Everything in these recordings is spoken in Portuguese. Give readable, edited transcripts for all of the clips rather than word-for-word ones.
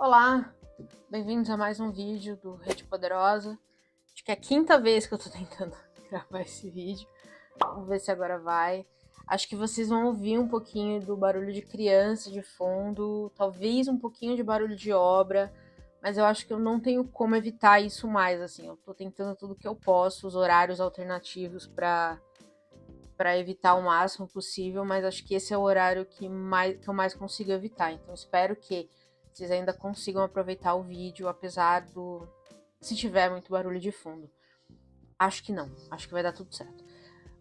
Olá, bem-vindos a mais um vídeo do Rede Poderosa. Acho que é a quinta vez que eu tô tentando gravar esse vídeo. Vamos ver se agora vai. Acho que vocês vão ouvir um pouquinho do barulho de criança de fundo, talvez um pouquinho de barulho de obra, mas eu acho que eu não tenho como evitar isso mais, assim. Eu tô tentando tudo que eu posso, os horários alternativos para evitar o máximo possível, mas acho que esse é o horário que eu mais consigo evitar. Então espero que vocês ainda consigam aproveitar o vídeo, apesar se tiver muito barulho de fundo. Acho que não, acho que vai dar tudo certo.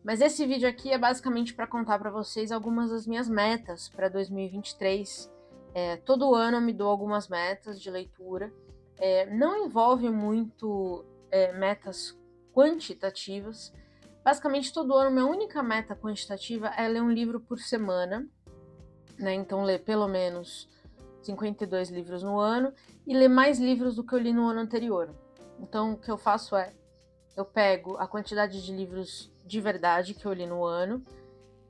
Mas esse vídeo aqui é basicamente para contar para vocês algumas das minhas metas para 2023. Todo ano eu me dou algumas metas de leitura. Não envolve muito metas quantitativas. Basicamente, todo ano, minha única meta quantitativa é ler um livro por semana, né? Então, ler pelo menos 52 livros no ano e ler mais livros do que eu li no ano anterior. Então, o que eu faço é, eu pego a quantidade de livros de verdade que eu li no ano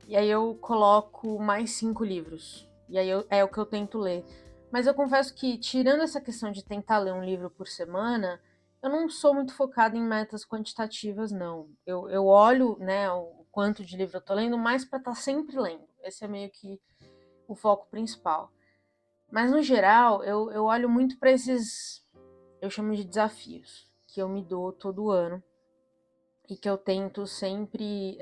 e aí eu coloco mais 5 livros. E aí é o que eu tento ler. Mas eu confesso que, tirando essa questão de tentar ler um livro por semana, eu não sou muito focada em metas quantitativas, não. Eu olho, né, o quanto de livro eu tô lendo, mais para estar sempre lendo. Esse é meio que o foco principal. Mas, no geral, eu olho muito para esses, eu chamo de desafios, que eu me dou todo ano e que eu tento sempre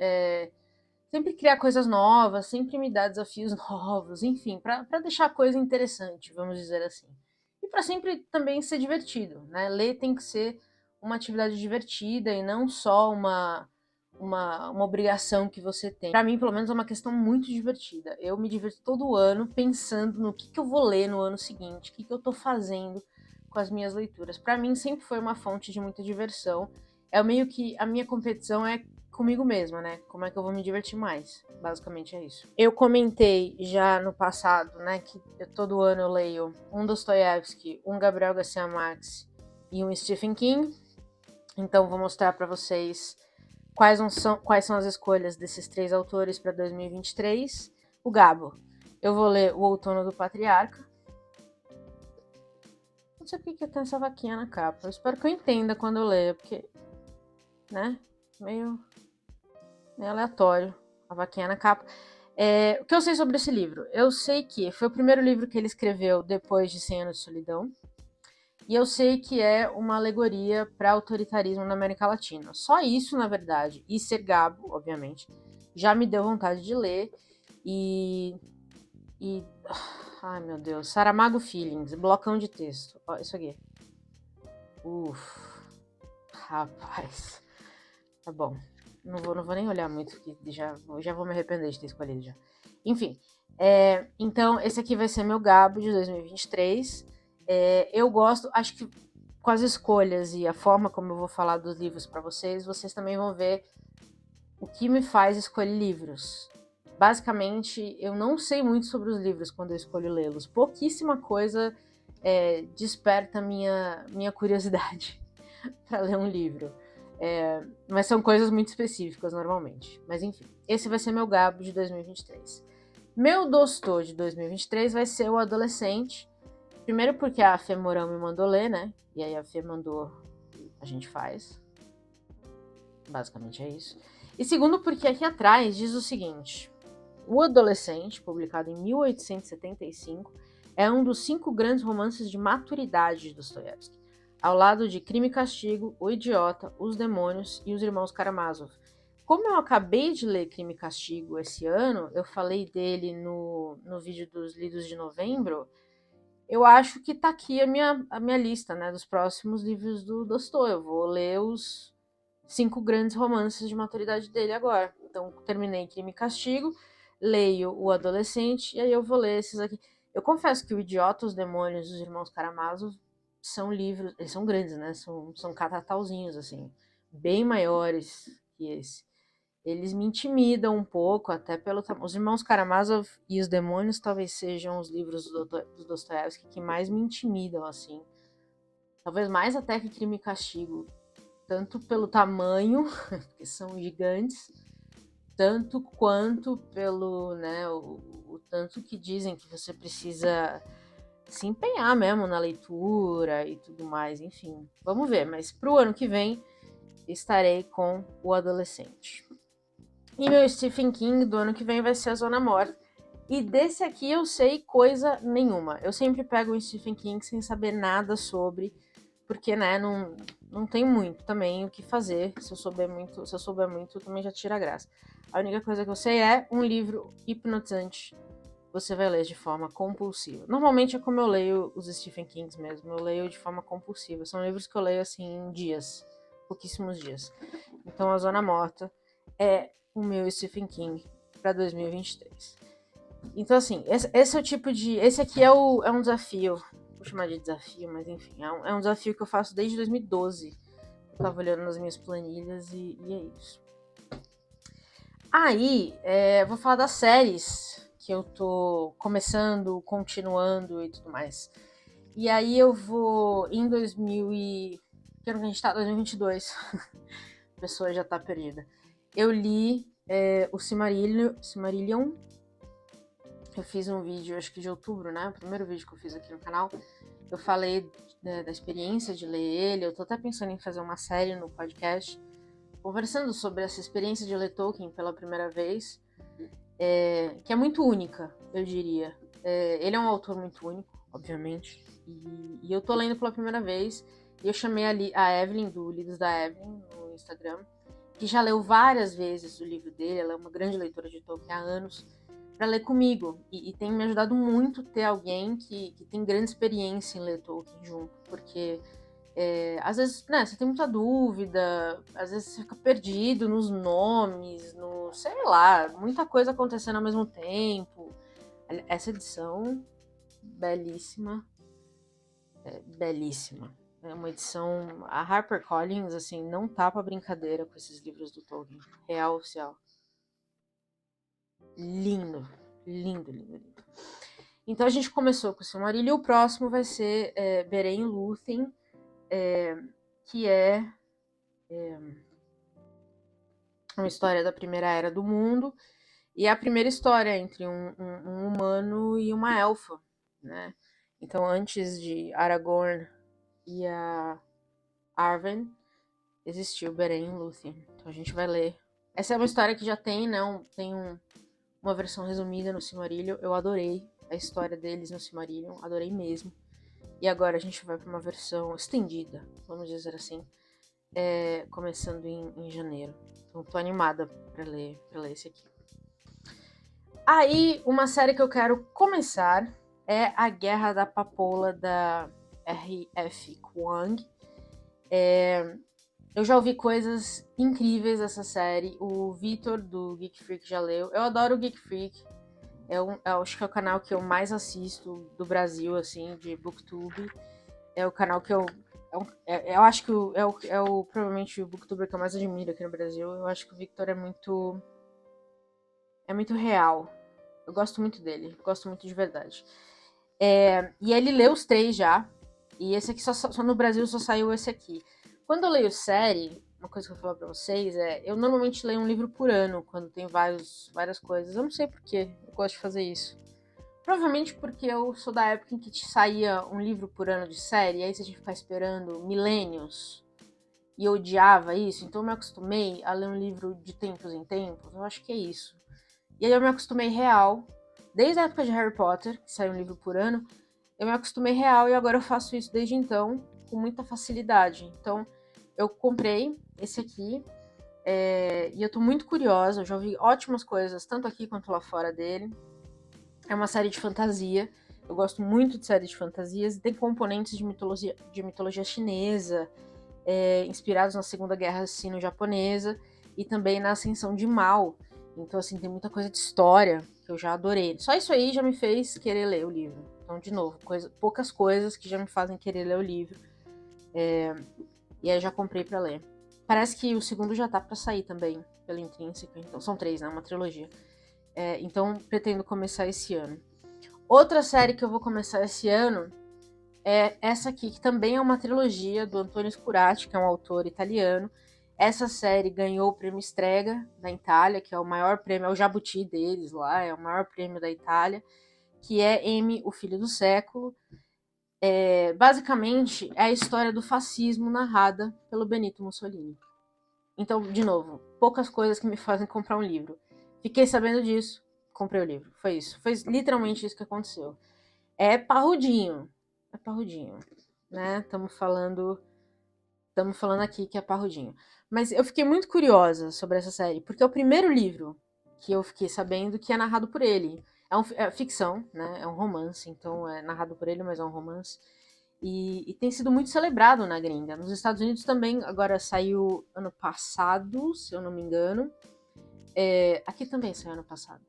criar coisas novas, sempre me dar desafios novos, enfim, para deixar a coisa interessante, vamos dizer assim. E para sempre também ser divertido, né? Ler tem que ser uma atividade divertida e não só uma obrigação que você tem. Para mim, pelo menos, é uma questão muito divertida. Eu me diverto todo ano pensando no que eu vou ler no ano seguinte, o que eu tô fazendo com as minhas leituras. Para mim, sempre foi uma fonte de muita diversão. É meio que a minha competição é comigo mesma, né? Como é que eu vou me divertir mais? Basicamente é isso. Eu comentei já no passado, né, que todo ano eu leio um Dostoiévski, um Gabriel Garcia Marques e um Stephen King. Então vou mostrar para vocês quais são as escolhas desses três autores para 2023. O Gabo, eu vou ler O Outono do Patriarca. Não sei por que tem essa vaquinha na capa. Eu espero que eu entenda quando eu leia, porque, né, meio aleatório, a vaquinha na capa. O que eu sei sobre esse livro? Eu sei que foi o primeiro livro que ele escreveu depois de 100 Anos de Solidão, e eu sei que é uma alegoria para autoritarismo na América Latina. Só isso, na verdade, e ser Gabo, obviamente, já me deu vontade de ler, e ai meu Deus, Saramago Feelings, blocão de texto, ó, isso aqui. Rapaz, tá bom. Não vou nem olhar muito, porque já vou me arrepender de ter escolhido já. Enfim, então esse aqui vai ser meu Gabo de 2023. Eu gosto, acho que com as escolhas e a forma como eu vou falar dos livros para vocês também vão ver o que me faz escolher livros. Basicamente, eu não sei muito sobre os livros quando eu escolho lê-los. Pouquíssima coisa desperta minha curiosidade para ler um livro. Mas são coisas muito específicas normalmente. Mas enfim, esse vai ser meu Gabo de 2023. Meu Dostô de 2023 vai ser O Adolescente. Primeiro porque a Fê Mourão me mandou ler, né? E aí a Fê mandou, a gente faz. Basicamente é isso. E segundo porque aqui atrás diz o seguinte: O Adolescente, publicado em 1875, é um dos 5 grandes romances de maturidade de Dostoiévski, ao lado de Crime e Castigo, O Idiota, Os Demônios e Os Irmãos Karamazov. Como eu acabei de ler Crime e Castigo esse ano, eu falei dele no vídeo dos lidos de novembro, eu acho que tá aqui a minha lista, né, dos próximos livros do Dostoiévski. Eu vou ler os 5 grandes romances de maturidade dele agora. Então, terminei Crime e Castigo, leio O Adolescente, e aí eu vou ler esses aqui. Eu confesso que O Idiota, Os Demônios e Os Irmãos Karamazov são livros, eles são grandes, né? São catatauzinhos, assim, bem maiores que esse. Eles me intimidam um pouco, até pelo tamanho. Os Irmãos Karamazov e Os Demônios talvez sejam os livros do Dostoiévski que mais me intimidam, assim. Talvez mais até que Crime e Castigo. Tanto pelo tamanho, que são gigantes, tanto quanto pelo, né, o tanto que dizem que você precisa se empenhar mesmo na leitura e tudo mais, enfim. Vamos ver, mas pro ano que vem estarei com O Adolescente. E meu Stephen King do ano que vem vai ser A Zona Morta. E desse aqui eu sei coisa nenhuma. Eu sempre pego o Stephen King sem saber nada sobre, porque, né, não tem muito também o que fazer. Se eu souber muito, também já tira a graça. A única coisa que eu sei é um livro hipnotizante. Você vai ler de forma compulsiva. Normalmente é como eu leio os Stephen Kings mesmo. Eu leio de forma compulsiva. São livros que eu leio assim em dias, pouquíssimos dias. Então, A Zona Morta é o meu Stephen King para 2023. Então, assim, esse é o tipo de. Esse aqui é um desafio. Vou chamar de desafio, mas enfim. É um desafio que eu faço desde 2012. Eu tava olhando nas minhas planilhas e é isso. Aí, vou falar das séries que eu tô começando, continuando e tudo mais. E aí eu vou em 2000 e... Que ano que a gente tá? 2022. A pessoa já tá perdida. Eu li o Silmarillion. Eu fiz um vídeo, acho que de outubro, né? O primeiro vídeo que eu fiz aqui no canal. Eu falei da experiência de ler ele. Eu tô até pensando em fazer uma série no podcast, conversando sobre essa experiência de ler Tolkien pela primeira vez, que é muito única, eu diria. Ele é um autor muito único, obviamente, e eu tô lendo pela primeira vez, e eu chamei a Evelyn, do Lidos da Evelyn, no Instagram, que já leu várias vezes o livro dele. Ela é uma grande leitora de Tolkien há anos, para ler comigo, e tem me ajudado muito ter alguém que tem grande experiência em ler Tolkien junto, porque às vezes, né, você tem muita dúvida, às vezes você fica perdido nos nomes, sei lá, muita coisa acontecendo ao mesmo tempo. Essa edição, belíssima, belíssima. É uma edição, a HarperCollins, assim, não tá pra brincadeira com esses livros do Tolkien, real oficial. Lindo, lindo, lindo, lindo. Então a gente começou com o Silmarillion, e o próximo vai ser Beren Lúthien, que é uma história da Primeira Era do Mundo, e é a primeira história entre um humano e uma elfa, né? Então, antes de Aragorn e a Arwen, existiu Beren Lúthien. Então a gente vai ler. Essa é uma história que já tem, né? Uma versão resumida no Silmarillion. Eu adorei a história deles no Silmarillion, adorei mesmo. E agora a gente vai para uma versão estendida, vamos dizer assim, começando em janeiro. Então tô animada para ler esse aqui. Aí, uma série que eu quero começar é A Guerra da Papoula, da R.F. Kuang. Eu já ouvi coisas incríveis dessa série. O Vitor, do Geek Freak, já leu. Eu adoro o Geek Freak. Acho que é o canal que eu mais assisto do Brasil, assim, de Booktube. É o canal que eu acho que provavelmente o booktuber que eu mais admiro aqui no Brasil. Eu acho que o Victor é muito real. Eu gosto muito dele, gosto muito de verdade. E ele leu os 3 já, e esse aqui só no Brasil só saiu esse aqui. Quando eu leio série, uma coisa que eu vou falar pra vocês eu normalmente leio um livro por ano, quando tem várias coisas. Eu não sei porquê, eu gosto de fazer isso. Provavelmente porque eu sou da época em que saía um livro por ano de série, e aí você tinha que ficar esperando milênios, e eu odiava isso, então eu me acostumei a ler um livro de tempos em tempos. Eu acho que é isso. E aí eu me acostumei real, desde a época de Harry Potter, que saiu um livro por ano, eu me acostumei real, e agora eu faço isso desde então, com muita facilidade. Então, eu comprei esse aqui, e eu tô muito curiosa, eu já ouvi ótimas coisas, tanto aqui quanto lá fora dele. É uma série de fantasia, eu gosto muito de séries de fantasias, e tem componentes de mitologia chinesa, inspirados na Segunda Guerra Sino-Japonesa, e também na ascensão de Mao. Então, assim, tem muita coisa de história que eu já adorei. Só isso aí já me fez querer ler o livro. Então, de novo, poucas coisas que já me fazem querer ler o livro. E aí eu já comprei pra ler. Parece que o segundo já tá pra sair também, pela Intrínseca. Então, são 3, né? Uma trilogia. Então, pretendo começar esse ano. Outra série que eu vou começar esse ano é essa aqui, que também é uma trilogia do Antonio Scurati, que é um autor italiano. Essa série ganhou o prêmio Strega da Itália, que é o maior prêmio, é o Jabuti deles lá, é o maior prêmio da Itália. que é M, o Filho do Século. Basicamente, é a história do fascismo narrada pelo Benito Mussolini. Então, de novo, poucas coisas que me fazem comprar um livro. Fiquei sabendo disso, comprei o livro. Foi isso. Foi literalmente isso que aconteceu. É parrudinho. É parrudinho. Né? Estamos falando aqui que é parrudinho. Mas eu fiquei muito curiosa sobre essa série, porque é o primeiro livro que eu fiquei sabendo que é narrado por ele. É ficção, né? É um romance, então é narrado por ele, mas é um romance. E tem sido muito celebrado na gringa. Nos Estados Unidos também, agora saiu ano passado, se eu não me engano. Aqui também saiu ano passado.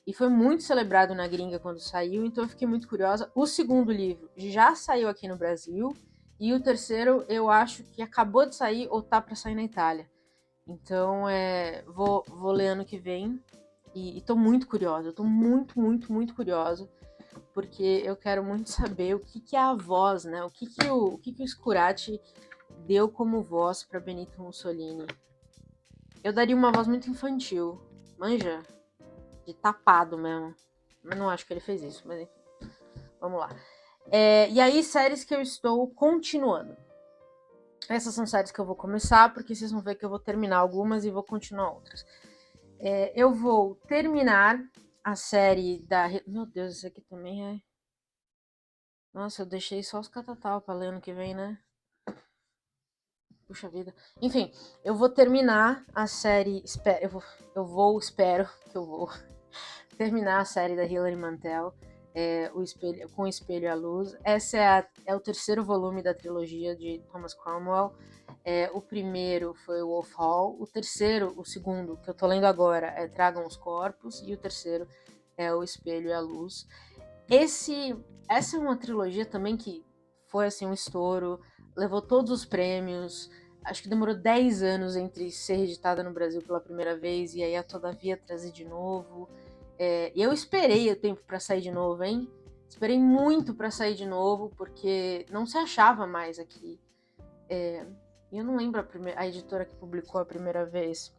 E foi muito celebrado na gringa quando saiu, então eu fiquei muito curiosa. O segundo livro já saiu aqui no Brasil, e o terceiro eu acho que acabou de sair ou tá para sair na Itália. Então vou ler ano que vem, e tô muito curiosa. Eu tô muito, muito, muito curiosa, porque eu quero muito saber o que é a voz, né? O que o Scurati deu como voz para Benito Mussolini. Eu daria uma voz muito infantil, manja? De tapado mesmo. Mas não acho que ele fez isso, mas enfim. Vamos lá. E aí, séries que eu estou continuando. Essas são séries que eu vou começar, porque vocês vão ver que eu vou terminar algumas e vou continuar outras. Eu vou terminar a série da... Meu Deus, isso aqui também é... Nossa, eu deixei só os catatal pra ler ano que vem, né? Puxa vida. Enfim, eu vou terminar a série... Espero que eu vou terminar a série da Hilary Mantel, com o Espelho e a Luz. Esse é o terceiro volume da trilogia de Thomas Cromwell. O primeiro foi o Wolf Hall, o segundo, que eu tô lendo agora, é Tragam os Corpos, e o terceiro é o Espelho e a Luz. Essa é uma trilogia também que foi assim um estouro, levou todos os prêmios. Acho que demorou 10 anos entre ser editada no Brasil pela primeira vez e aí a Todavia trazer de novo. Eu esperei o tempo para sair de novo, hein? Esperei muito para sair de novo, porque não se achava mais aqui. Eu não lembro a editora que publicou a primeira vez.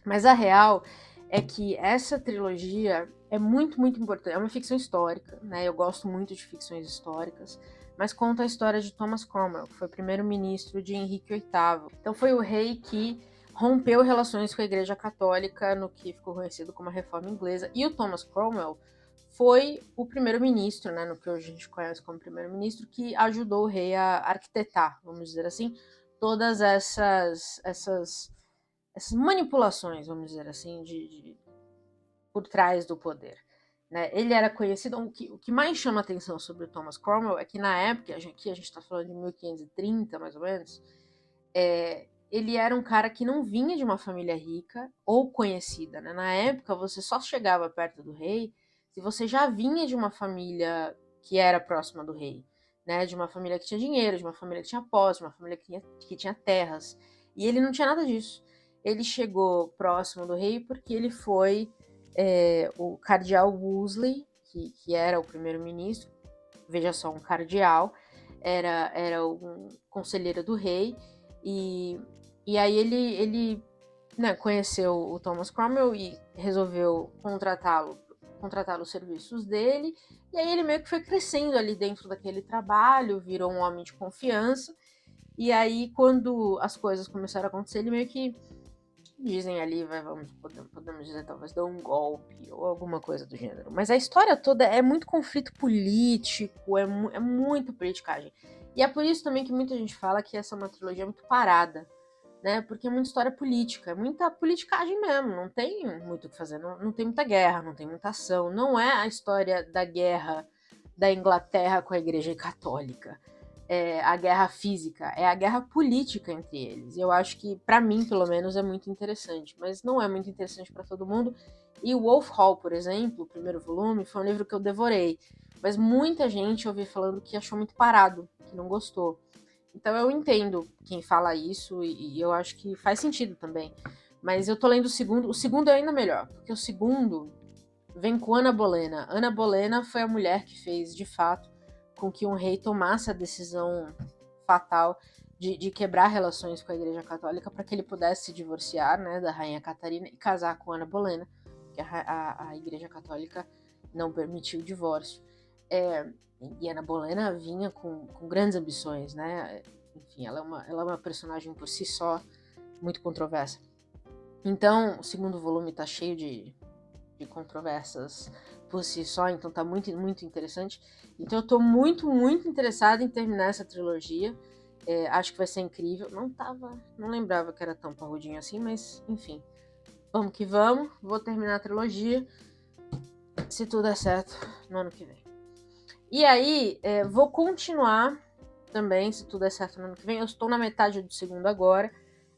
Mas a real é que essa trilogia é muito, muito importante. É uma ficção histórica, né? Eu gosto muito de ficções históricas, mas conta a história de Thomas Cromwell, que foi primeiro-ministro de Henrique VIII. Então foi o rei que rompeu relações com a Igreja Católica no que ficou conhecido como a Reforma Inglesa. E o Thomas Cromwell foi o primeiro-ministro, né, no que hoje a gente conhece como primeiro-ministro, que ajudou o rei a arquitetar, vamos dizer assim, todas essas manipulações, vamos dizer assim, por trás do poder. Né? Ele era conhecido. O que mais chama atenção sobre o Thomas Cromwell é que na época, aqui a gente está falando de 1530 mais ou menos, ele era um cara que não vinha de uma família rica ou conhecida. Né? Na época, você só chegava perto do rei se você já vinha de uma família que era próxima do rei. Né? De uma família que tinha dinheiro, de uma família que tinha posse, de uma família que tinha terras. E ele não tinha nada disso. Ele chegou próximo do rei porque ele foi o cardeal Wolsey, que era o primeiro-ministro, veja só, um cardeal, era um conselheiro do rei, e aí ele né, conheceu o Thomas Cromwell e resolveu contratar os serviços dele, e aí ele meio que foi crescendo ali dentro daquele trabalho, virou um homem de confiança, e aí quando as coisas começaram a acontecer, ele meio que dizem ali, podemos dizer, talvez deu um golpe ou alguma coisa do gênero. Mas a história toda é muito conflito político, é muita politicagem. E é por isso também que muita gente fala que essa é uma trilogia muito parada, né? Porque é muita história política, é muita politicagem mesmo, não tem muito o que fazer, não tem muita guerra, não tem muita ação. Não é a história da guerra da Inglaterra com a Igreja Católica. A guerra física, é a guerra política entre eles. E eu acho que, para mim, pelo menos, é muito interessante. Mas não é muito interessante para todo mundo. E o Wolf Hall, por exemplo, o primeiro volume, foi um livro que eu devorei. Mas muita gente ouvi falando que achou muito parado, que não gostou. Então eu entendo quem fala isso e eu acho que faz sentido também. Mas eu tô lendo o segundo é ainda melhor, porque o segundo vem com Ana Bolena. Ana Bolena foi a mulher que fez, de fato, com que um rei tomasse a decisão fatal de quebrar relações com a Igreja Católica para que ele pudesse se divorciar, né, da Rainha Catarina e casar com Ana Bolena, que a Igreja Católica não permitiu o divórcio. E Ana Bolena vinha com grandes ambições, né? Enfim, ela é uma personagem por si só muito controversa. Então, o segundo volume tá cheio de controvérsias por si só, então tá muito, muito interessante. Então eu tô muito, muito interessada em terminar essa trilogia. Acho que vai ser incrível. Não lembrava que era tão parrudinho assim, mas enfim. Vamos que vamos. Vou terminar a trilogia, se tudo der certo, no ano que vem. E aí, vou continuar também, se tudo der certo no ano que vem. Eu estou na metade do segundo agora.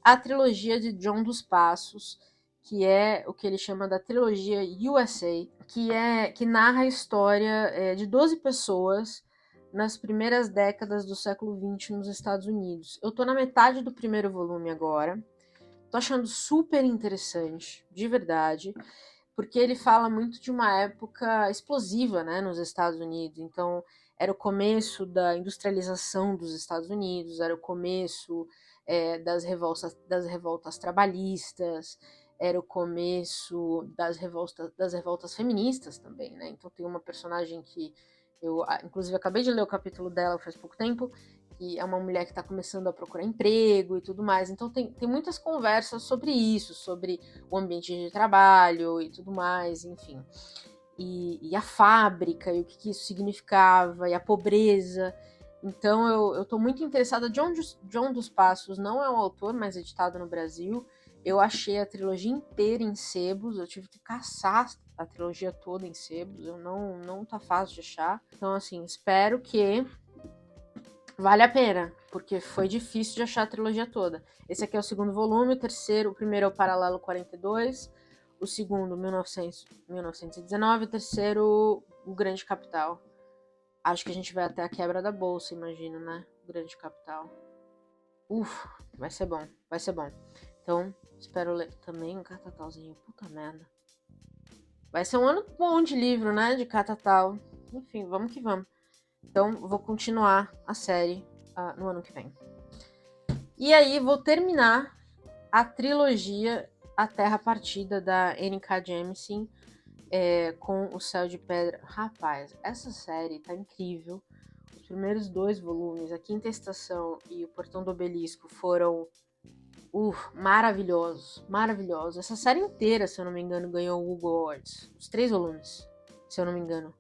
A trilogia de John dos Passos, que é o que ele chama da trilogia USA, que narra a história de 12 pessoas nas primeiras décadas do século XX nos Estados Unidos. Eu tô na metade do primeiro volume agora. Tô achando super interessante, de verdade, porque ele fala muito de uma época explosiva, né, nos Estados Unidos. Então, era o começo da industrialização dos Estados Unidos, era o começo das revoltas trabalhistas, era o começo das revoltas feministas também, né? Então tem uma personagem que eu, inclusive, acabei de ler o capítulo dela faz pouco tempo, que é uma mulher que está começando a procurar emprego e tudo mais. Então tem muitas conversas sobre isso, sobre o ambiente de trabalho e tudo mais, enfim. E a fábrica, e o que isso significava, e a pobreza. Então eu tô muito interessada. John dos Passos não é um autor mais editado no Brasil. Eu achei a trilogia inteira em sebos, eu tive que caçar a trilogia toda em sebos, não tá fácil de achar. Então, assim, espero que vale a pena, porque foi difícil de achar a trilogia toda. Esse aqui é o segundo volume, o primeiro é o Paralelo 42, o segundo, 1919, o terceiro, O Grande Capital. Acho que a gente vai até a quebra da bolsa, imagino, né? O Grande Capital. Vai ser bom, vai ser bom. Então, espero ler também um catatalzinho. Puta merda. Vai ser um ano bom de livro, né? De catatal. Enfim, vamos que vamos. Então, vou continuar a série no ano que vem. E aí, vou terminar a trilogia A Terra Partida, da N.K. Jemisin, com O Céu de Pedra. Rapaz, essa série tá incrível. Os primeiros 2 volumes, A Quinta Estação e O Portão do Obelisco, foram maravilhosos, maravilhosos. Essa série inteira, se eu não me engano, ganhou o Hugo Awards. Os 3 volumes, se eu não me engano,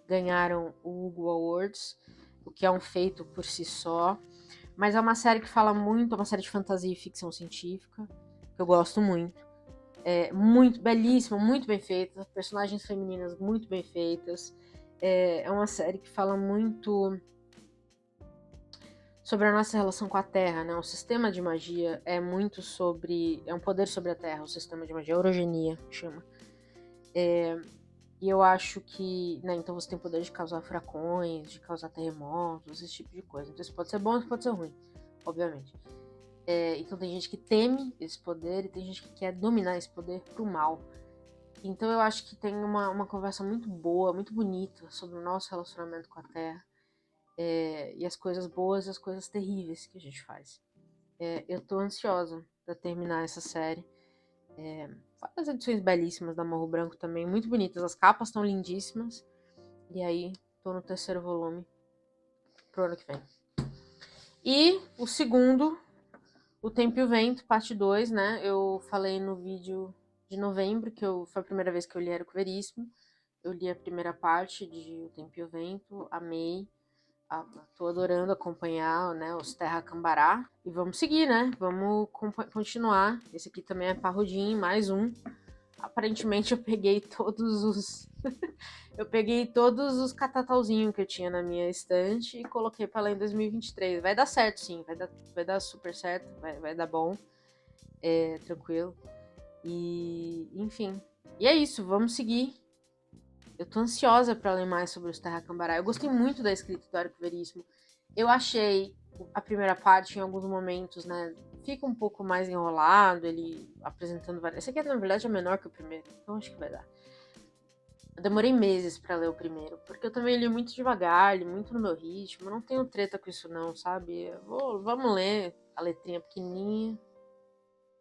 ganharam o Hugo Awards, o que é um feito por si só. Mas é uma série que fala muito, é uma série de fantasia e ficção científica, que eu gosto muito. É muito belíssima, muito bem feita, personagens femininas muito bem feitas. É uma série que fala muito sobre a nossa relação com a Terra, né? O sistema de magia é muito sobre... é um poder sobre a Terra, o sistema de magia, orogenia, chama. E eu acho que, né, então você tem o poder de causar furacões, de causar terremotos, esse tipo de coisa. Então isso pode ser bom, isso pode ser ruim, obviamente. Então tem gente que teme esse poder e tem gente que quer dominar esse poder pro mal. Então eu acho que tem uma conversa muito boa, muito bonita sobre o nosso relacionamento com a Terra. E as coisas boas e as coisas terríveis que a gente faz. Eu tô ansiosa pra terminar essa série. Várias edições belíssimas da Morro Branco também, muito bonitas. As capas estão lindíssimas. E aí, tô no 3º volume pro ano que vem. E o segundo, O Tempo e o Vento, parte 2, né? Eu falei no vídeo de novembro, foi a primeira vez que eu li Érico Veríssimo. Eu li a primeira parte de O Tempo e o Vento, amei. Tô adorando acompanhar, né, os Terra Cambará. E vamos seguir, né? Vamos continuar. Esse aqui também é parrudinho, mais um. Aparentemente eu peguei todos os... eu peguei todos os catatalzinhos que eu tinha na minha estante e coloquei pra ler em 2023. Vai dar certo, sim. Vai dar super certo. Vai dar bom. Tranquilo. E, enfim. E é isso, vamos seguir. Eu tô ansiosa pra ler mais sobre os Terra Cambará. Eu gostei muito da escrita do Érico Veríssimo. Eu achei a primeira parte, em alguns momentos, né, fica um pouco mais enrolado, ele apresentando várias... Esse aqui, na verdade, é menor que o primeiro, então acho que vai dar. Eu demorei meses pra ler o primeiro, porque eu também li muito devagar, li muito no meu ritmo, eu não tenho treta com isso não, sabe? Vamos ler a letrinha pequenininha,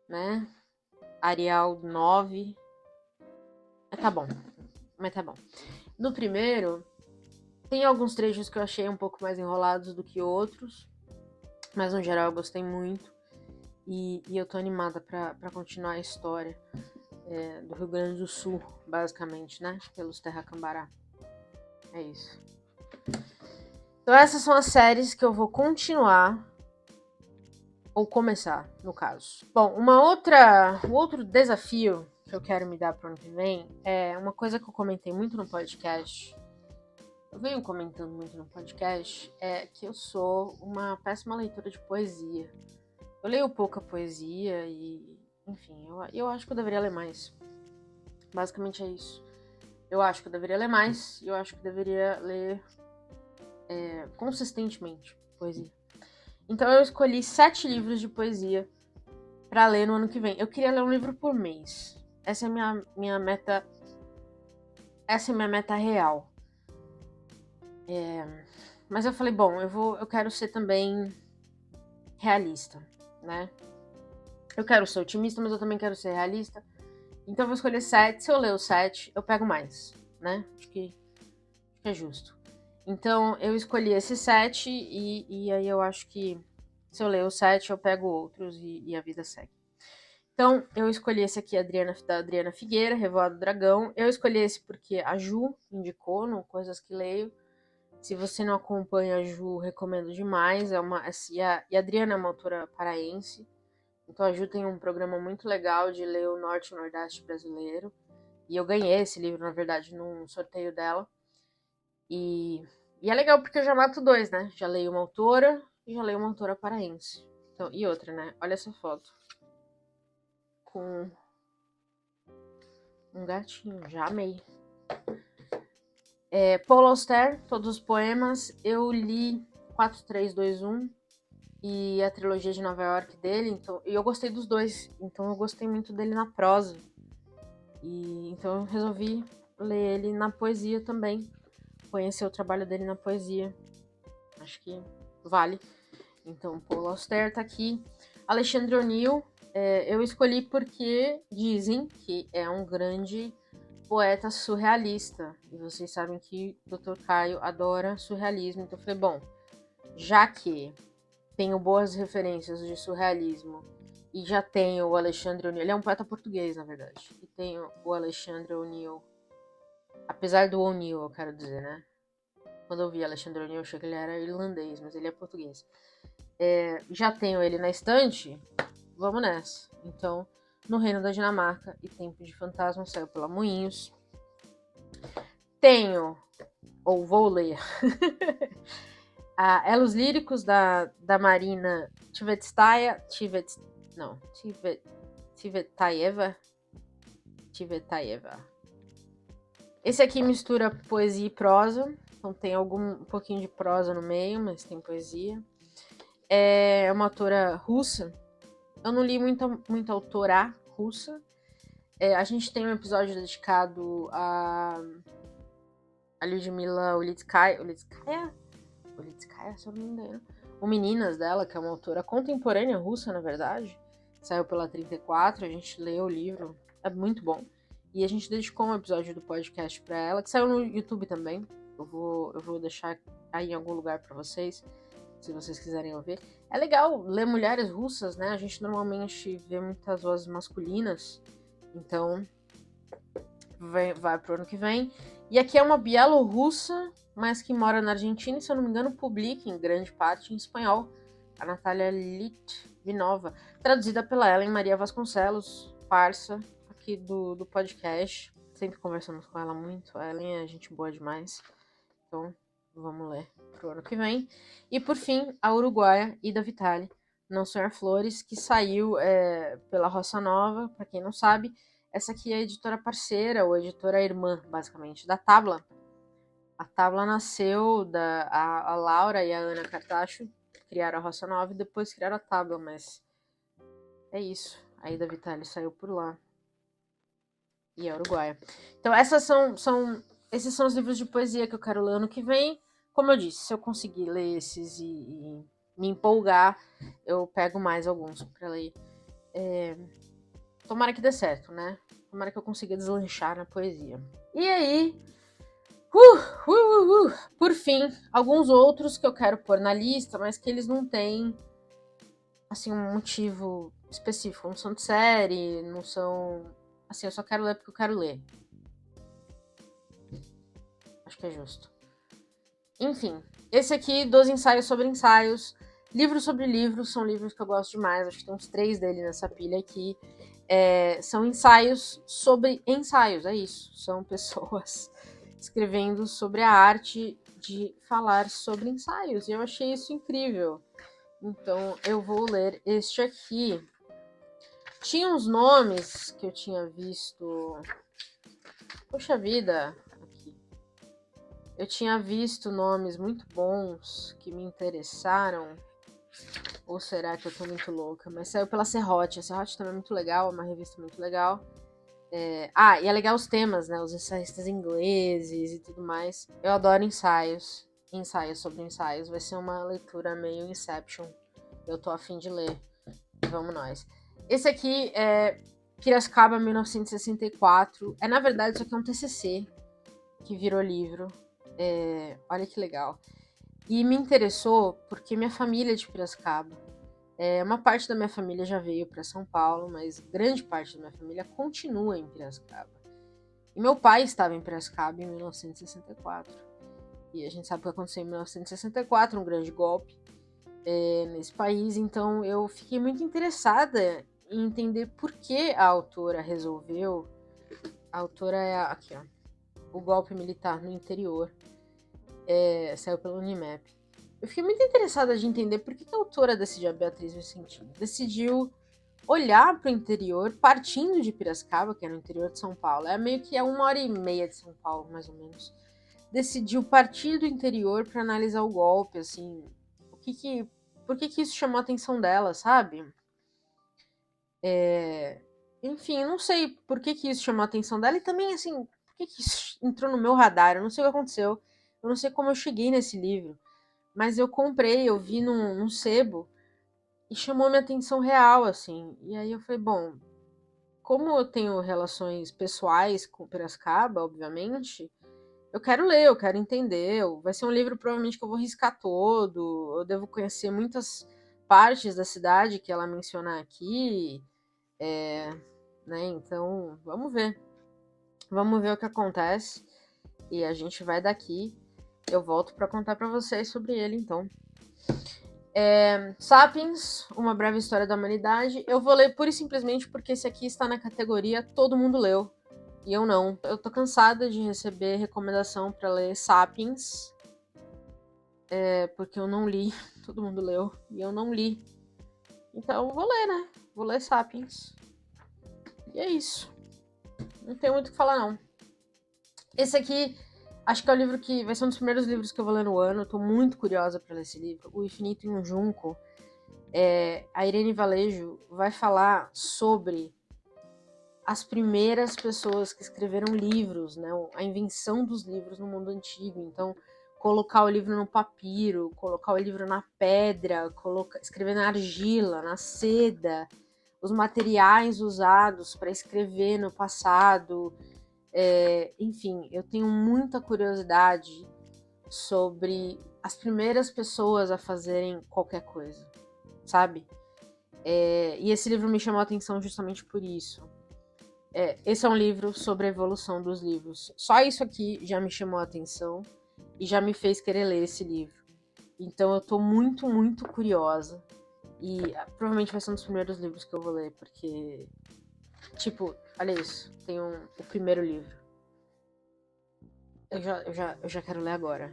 né? Arial 9. Mas tá bom. No primeiro, tem alguns trechos que eu achei um pouco mais enrolados do que outros, mas no geral eu gostei muito. E eu tô animada pra continuar a história do Rio Grande do Sul, basicamente, né? Pelos Terra Cambará. É isso. Então essas são as séries que eu vou continuar, ou começar, no caso. Bom, um outro desafio que eu quero me dar pro ano que vem é uma coisa que eu comentei muito no podcast. Eu venho comentando muito no podcast, é que eu sou uma péssima leitora de poesia. Eu leio pouca poesia e, enfim, eu acho que eu deveria ler mais. Basicamente é isso. Eu acho que eu deveria ler mais e eu acho que eu deveria ler consistentemente poesia. Então eu escolhi 7 livros de poesia pra ler no ano que vem. Eu queria ler um livro por mês. Essa é a minha meta. Essa é a minha meta real. Mas eu falei, bom, eu quero ser também realista, né? Eu quero ser otimista, mas eu também quero ser realista. Então eu vou escolher 7. Se eu ler os 7, eu pego mais, né? Acho que é justo. Então eu escolhi esses 7 e aí eu acho que se eu ler os 7, eu pego outros e a vida segue. Então eu escolhi esse aqui, da Adriana Figueira, Revoada do Dragão. Eu escolhi esse porque a Ju indicou no Coisas que Leio. Se você não acompanha a Ju, recomendo demais. E a Adriana é uma autora paraense. Então a Ju tem um programa muito legal de ler o Norte e o Nordeste brasileiro. E eu ganhei esse livro, na verdade, num sorteio dela. E é legal porque eu já mato 2, né? Já leio uma autora e já leio uma autora paraense. Então, e outra, né? Olha essa foto. Com um gatinho, já amei. Paul Auster, todos os poemas. Eu li 4321 e a trilogia de Nova York dele. Então, e eu gostei dos dois. Então eu gostei muito dele na prosa. E então eu resolvi ler ele na poesia também. Conhecer o trabalho dele na poesia. Acho que vale. Então, Paul Auster tá aqui. Alexandre O'Neill, eu escolhi porque dizem que é um grande poeta surrealista. E vocês sabem que o Dr. Caio adora surrealismo. Então eu falei, bom, já que tenho boas referências de surrealismo e já tenho o Alexandre O'Neill, ele é um poeta português, na verdade. E tenho o Alexandre O'Neill, apesar do O'Neill, eu quero dizer, né? Quando eu vi Alexandre O'Neill, eu achei que ele era irlandês, mas ele é português. Já tenho ele na estante, vamos nessa. Então, No Reino da Dinamarca e Tempo de Fantasma saiu pela Moinhos. Tenho, ou vou ler, Elos Líricos da Marina Tsvetaeva. Esse aqui mistura poesia e prosa, então tem um pouquinho de prosa no meio, mas tem poesia. É uma autora russa. Eu não li muita autora russa. A gente tem um episódio dedicado a Lyudmila Ulitskaya, se eu não me engano. O Meninas dela, que é uma autora contemporânea russa, na verdade. Saiu pela 34, a gente leu o livro, é muito bom. E a gente dedicou um episódio do podcast pra ela, que saiu no YouTube também. Eu vou deixar aí em algum lugar pra vocês, se vocês quiserem ouvir. É legal ler mulheres russas, né? A gente normalmente vê muitas vozes masculinas. Então, vai pro ano que vem. E aqui é uma bielorrussa, mas que mora na Argentina e, se eu não me engano, publica em grande parte em espanhol. A Natália Litvinova, traduzida pela Ellen Maria Vasconcelos, parça aqui do podcast. Sempre conversamos com ela muito. A Ellen é gente boa demais. Então, vamos ler pro ano que vem. E, por fim, a uruguaia Ida Vitale, Não Sonhar Flores, que saiu pela Roça Nova, para quem não sabe. Essa aqui é a editora parceira, ou a editora irmã, basicamente, da Tabla. A Tabla nasceu a Laura e a Ana Cartacho criaram a Roça Nova e depois criaram a Tabla, mas é isso. A Ida Vitale saiu por lá. E a uruguaia. Então, esses são os livros de poesia que eu quero ler ano que vem. Como eu disse, se eu conseguir ler esses e me empolgar, eu pego mais alguns para ler. Tomara que dê certo, né? Tomara que eu consiga deslanchar na poesia. E aí, Por fim, alguns outros que eu quero pôr na lista, mas que eles não têm, assim, um motivo específico. Não são de série, não são... Assim, eu só quero ler porque eu quero ler. Acho que é justo. Enfim, esse aqui, dos ensaios sobre ensaios. Livros sobre livros, são livros que eu gosto demais. Acho que tem uns 3 dele nessa pilha aqui. São ensaios sobre ensaios, é isso. São pessoas escrevendo sobre a arte de falar sobre ensaios. E eu achei isso incrível. Então, eu vou ler este aqui. Tinha uns nomes que eu tinha visto... Poxa vida... Eu tinha visto nomes muito bons que me interessaram. Ou será que eu tô muito louca? Mas saiu pela Serrote. A Serrote também é muito legal, é uma revista muito legal. E é legal os temas, né? Os ensaístas ingleses e tudo mais. Eu adoro ensaios. Ensaios sobre ensaios. Vai ser uma leitura meio Inception. Eu tô afim de ler. Vamos nós. Esse aqui é Piracicaba, 1964. Na verdade, isso aqui é um TCC que virou livro. Olha que legal. E me interessou porque minha família é de Piracicaba. Uma parte da minha família já veio para São Paulo, mas grande parte da minha família continua em Piracicaba. E meu pai estava em Piracicaba em 1964. E a gente sabe o que aconteceu em 1964, um grande golpe nesse país. Então eu fiquei muito interessada em entender por que a autora resolveu... A autora é aqui, ó. O golpe militar no interior. Saiu pelo Unimap. Eu fiquei muito interessada de entender por que a autora decidiu, a Beatriz Vicentini, decidiu olhar para o interior, partindo de Piracicaba, que é no interior de São Paulo. Meio que 1h30 de São Paulo, mais ou menos. Decidiu partir do interior para analisar o golpe, assim. Por que isso chamou a atenção dela, sabe? Enfim, não sei por que isso chamou a atenção dela e também, assim, por que isso entrou no meu radar? Eu não sei o que aconteceu. Eu não sei como eu cheguei nesse livro. Mas eu comprei, eu vi num sebo e chamou minha atenção real, assim. E aí eu falei, bom, como eu tenho relações pessoais com Piracicaba, obviamente, eu quero ler, eu quero entender. Vai ser um livro provavelmente que eu vou riscar todo. Eu devo conhecer muitas partes da cidade que ela menciona aqui. Né? Então, vamos ver. Vamos ver o que acontece. E a gente vai daqui. Eu volto para contar para vocês sobre ele, então. Sapiens, Uma Breve História da Humanidade. Eu vou ler pura e simplesmente porque esse aqui está na categoria Todo Mundo Leu. E eu não. Eu tô cansada de receber recomendação para ler Sapiens. Porque eu não li. Todo mundo leu. E eu não li. Então eu vou ler, né? Vou ler Sapiens. E é isso. Não tem muito o que falar, não. Esse aqui, acho que é o livro que vai ser um dos primeiros livros que eu vou ler no ano. Eu tô muito curiosa para ler esse livro. O Infinito em um Junco. A Irene Valejo vai falar sobre as primeiras pessoas que escreveram livros, né? A invenção dos livros no mundo antigo. Então, colocar o livro no papiro, colocar o livro na pedra, escrever na argila, na seda, os materiais usados para escrever no passado. Enfim, eu tenho muita curiosidade sobre as primeiras pessoas a fazerem qualquer coisa, sabe? E esse livro me chamou a atenção justamente por isso. Esse é um livro sobre a evolução dos livros. Só isso aqui já me chamou a atenção e já me fez querer ler esse livro. Então eu tô muito, muito curiosa. E provavelmente vai ser um dos primeiros livros que eu vou ler, porque... Tipo, olha isso. Tem o primeiro livro. Eu já quero ler agora.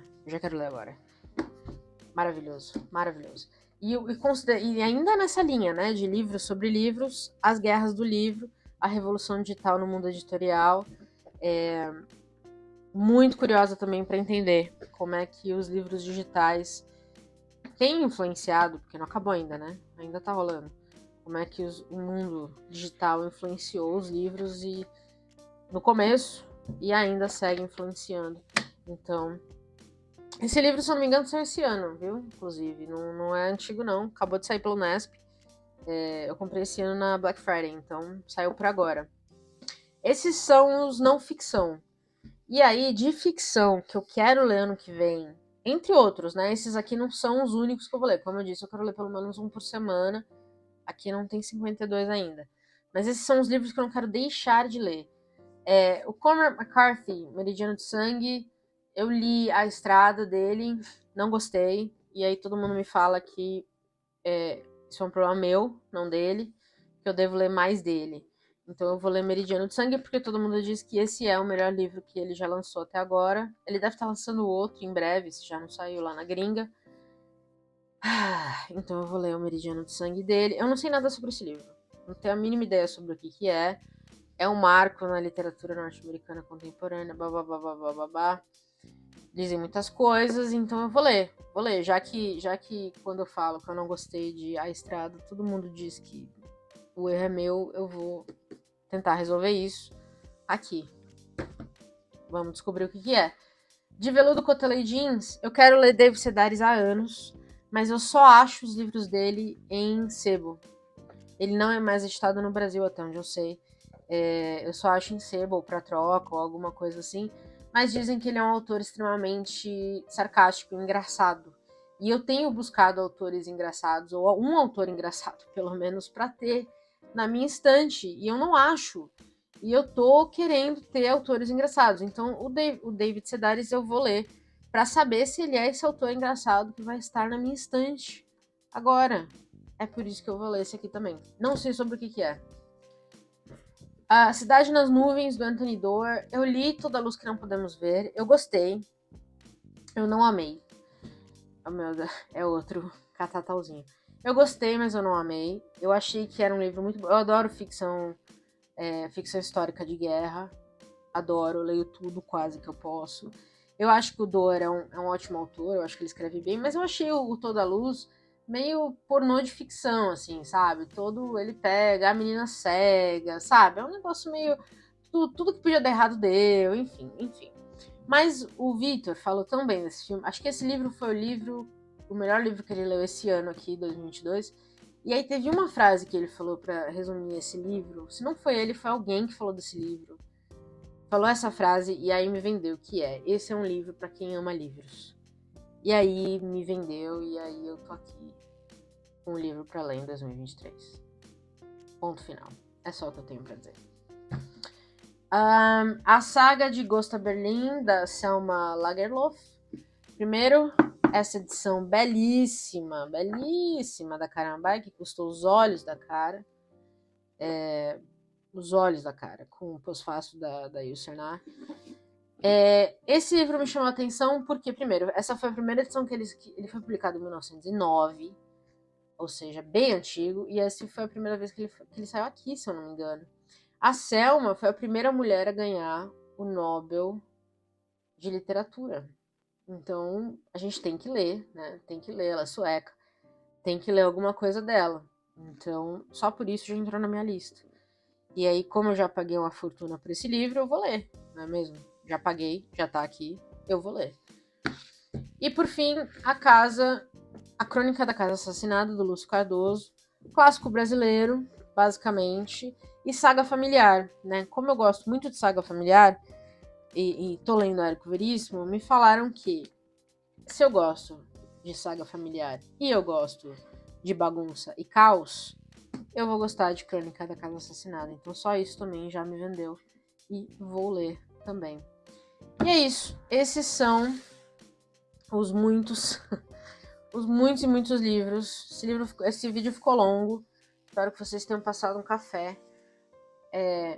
Maravilhoso, maravilhoso. E ainda nessa linha, né, de livros sobre livros, As Guerras do Livro, a Revolução Digital no Mundo Editorial. Muito curiosa também para entender como é que os livros digitais têm influenciado, porque não acabou ainda, né? Ainda tá rolando. Como é que o mundo digital influenciou os livros no começo e ainda segue influenciando. Então, esse livro, se eu não me engano, saiu esse ano, viu? Inclusive, não é antigo não, acabou de sair pelo Nesp. Eu comprei esse ano na Black Friday, então saiu por agora. Esses são os não ficção. E aí, de ficção, que eu quero ler ano que vem, entre outros, né? Esses aqui não são os únicos que eu vou ler. Como eu disse, eu quero ler pelo menos um por semana. Aqui não tem 52 ainda. Mas esses são os livros que eu não quero deixar de ler. O Cormac McCarthy, Meridiano de Sangue, eu li A Estrada dele, não gostei. E aí todo mundo me fala que isso é um problema meu, não dele, que eu devo ler mais dele. Então eu vou ler Meridiano de Sangue, porque todo mundo diz que esse é o melhor livro que ele já lançou até agora. Ele deve estar lançando outro em breve, se já não saiu lá na gringa. Então eu vou ler o Meridiano de Sangue dele. Eu não sei nada sobre esse livro. Não tenho a mínima ideia sobre o que é. É um marco na literatura norte-americana contemporânea, babá. Dizem muitas coisas, então eu vou ler. Vou ler, já que quando eu falo que eu não gostei de A Estrada, todo mundo diz que o erro é meu, eu vou tentar resolver isso aqui. Vamos descobrir o que é. De Veludo Cotelei Jeans, eu quero ler David Sedaris há anos, mas eu só acho os livros dele em sebo. Ele não é mais editado no Brasil, até onde eu sei. Eu só acho em sebo, ou pra troca, ou alguma coisa assim. Mas dizem que ele é um autor extremamente sarcástico e engraçado. E eu tenho buscado autores engraçados, ou um autor engraçado, pelo menos, pra ter na minha estante. E eu não acho. E eu tô querendo ter autores engraçados. Então, o David Sedaris eu vou ler pra saber se ele é esse autor engraçado que vai estar na minha estante agora. É por isso que eu vou ler esse aqui também. Não sei sobre o que é. A Cidade nas Nuvens, do Anthony Doerr. Eu li Toda a Luz que Não Podemos Ver. Eu gostei. Eu não amei. Oh, meu Deus, é outro catatauzinho. Eu gostei, mas eu não amei. Eu achei que era um livro muito bom. Eu adoro ficção histórica de guerra. Adoro, leio tudo quase que eu posso. Eu acho que o Doerr é um ótimo autor. Eu acho que ele escreve bem. Mas eu achei o Toda a Luz meio pornô de ficção, assim, sabe? Todo ele pega a menina cega, sabe? É um negócio meio... Tudo que podia dar errado deu, enfim. Mas o Victor falou tão bem desse filme. Acho que esse livro foi o melhor livro que ele leu esse ano aqui, 2022. E aí teve uma frase que ele falou pra resumir esse livro. Se não foi ele, foi alguém que falou desse livro. Falou essa frase e aí me vendeu, que é: esse é um livro pra quem ama livros. E aí me vendeu e aí eu tô aqui com um livro pra ler em 2023. Ponto final. É só o que eu tenho pra dizer. A saga de Ghost of Berlin, da Selma Lagerlöf. Primeiro, essa edição belíssima da Karambai, que custou os olhos da cara. Com o pós-fácil da Yussernar. Esse livro me chamou a atenção porque, primeiro, essa foi a primeira edição que ele foi publicado em 1909, ou seja, bem antigo, e essa foi a primeira vez que ele saiu aqui, se eu não me engano. A Selma foi a primeira mulher a ganhar o Nobel de Literatura. Então, a gente tem que ler, né? Tem que ler, ela é sueca. Tem que ler alguma coisa dela. Então, só por isso já entrou na minha lista. E aí, como eu já paguei uma fortuna por esse livro, eu vou ler, não é mesmo? Já paguei, já tá aqui, eu vou ler. E por fim, A Crônica da Casa Assassinada, do Lúcio Cardoso. Clássico brasileiro, basicamente. E saga familiar, né? Como eu gosto muito de saga familiar, e tô lendo Érico Veríssimo, me falaram que se eu gosto de saga familiar e eu gosto de bagunça e caos, eu vou gostar de Crônica da Casa Assassinada. Então só isso também já me vendeu e vou ler também. E é isso. Esses são os muitos e muitos livros. Esse vídeo ficou longo. Espero que vocês tenham passado um café.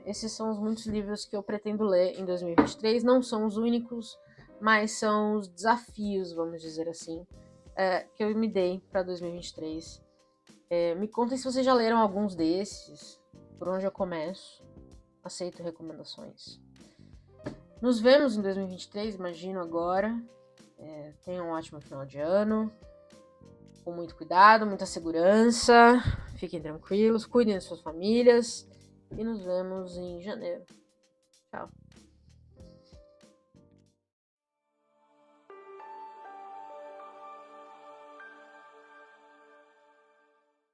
Esses são os muitos livros que eu pretendo ler em 2023. Não são os únicos, mas são os desafios, vamos dizer assim, que eu me dei para 2023. Me contem se vocês já leram alguns desses, por onde eu começo. Aceito recomendações. Nos vemos em 2023, imagino agora. Tenham um ótimo final de ano. Com muito cuidado, muita segurança. Fiquem tranquilos, cuidem das suas famílias. E nos vemos em janeiro. Tchau.